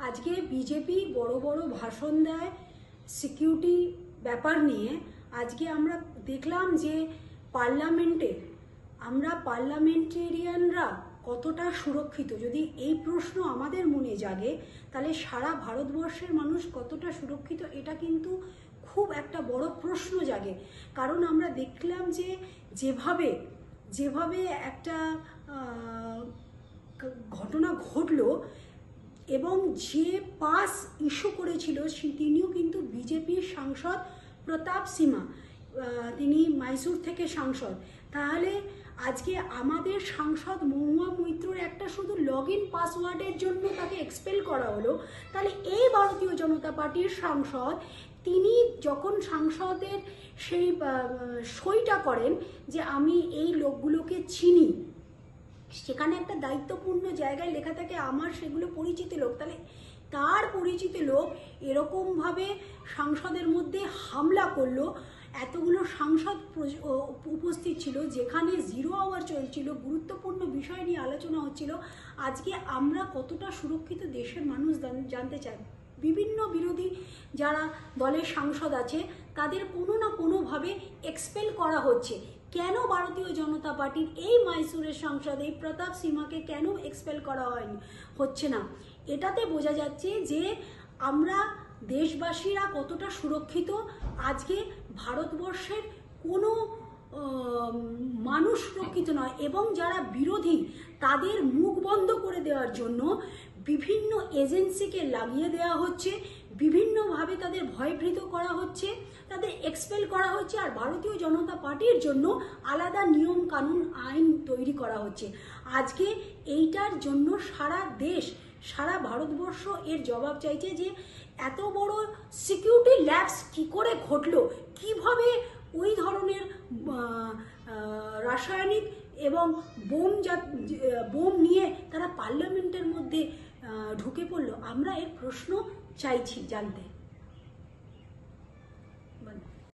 আজকে বিজেপি বড় বড় ভাষণ দেয় সিকিউরিটি ব্যাপার নিয়ে। আজকে আমরা দেখলাম যে আমরা পার্লামেন্টেরিয়ানরা কতটা সুরক্ষিত। যদি এই প্রশ্ন আমাদের মনে জাগে তাহলে সারা ভারতবর্ষের মানুষ কতটা সুরক্ষিত, এটা কিন্তু খুব একটা বড় প্রশ্ন জাগে। কারণ আমরা দেখলাম যে যেভাবে একটা ঘটনা ঘটলো এবং যে পাস ইস্যু করেছিল তিনিও কিন্তু বিজেপির সাংসদ প্রতাপ সিমা, তিনি মাইসুর থেকে সাংসদ। তাহলে আজকে আমাদের সাংসদ মহুয়া মৈত্রর একটা শুধু লগ ইন পাসওয়ার্ডের জন্য তাকে এক্সপেল করা হলো। তাহলে এই ভারতীয় জনতা পার্টির সাংসদ তিনি যখন সাংসদের সেই সইটা করেন যে আমি এই লোকগুলোকে চিনি, সেখানে একটা দায়িত্বপূর্ণ জায়গায় লেখা থাকে আমার সেগুলো পরিচিত লোক, তাহলে তার পরিচিত লোক এরকমভাবে সাংসদের মধ্যে হামলা করলো। এতগুলো সাংসদ উপস্থিত ছিল, যেখানে 0 আওয়ার চলছিল, গুরুত্বপূর্ণ বিষয় নিয়ে আলোচনা হচ্ছিল। আজকে আমরা কতটা সুরক্ষিত দেশের মানুষ জানতে চাই। বিভিন্ন বিরোধী যারা দলের সাংসদ আছে তাদের কোনো না কোনোভাবে এক্সপেল করা হচ্ছে। কেন ভারতীয় জনতা পার্টির এই মাইসুরের সাংসদ এই প্রতাপ সিমাকে কেন এক্সপেল করা হচ্ছে না? এটাতে বোঝা যাচ্ছে যে আমরা দেশবাসীরা কতটা সুরক্ষিত। আজকে ভারতবর্ষের কোনো মানুষ সুরক্ষিত নয়, এবং যারা বিরোধী তাদের মুখ বন্ধ করে দেওয়ার জন্য বিভিন্ন এজেন্সিকে লাগিয়ে দেওয়া হচ্ছে, বিভিন্নভাবে তাদের ভয়ভীত করা হচ্ছে, তাদের এক্সপেল করা হচ্ছে। আর ভারতীয় জনতা পার্টির জন্য আলাদা নিয়ম কানুন আইন তৈরি করা হচ্ছে। আজকে এইটার জন্য সারা দেশ, সারা ভারতবর্ষ এর জবাব চাইছে যে এত বড় সিকিউরিটি ল্যাপস কি করে ঘটলো, কিভাবে ওই ধরনের রাসায়নিক এবং বোম নিয়ে তারা পার্লামেন্টের মধ্যে ঢুকে পড়লো। আমরা এর প্রশ্ন চাইছি জানতে।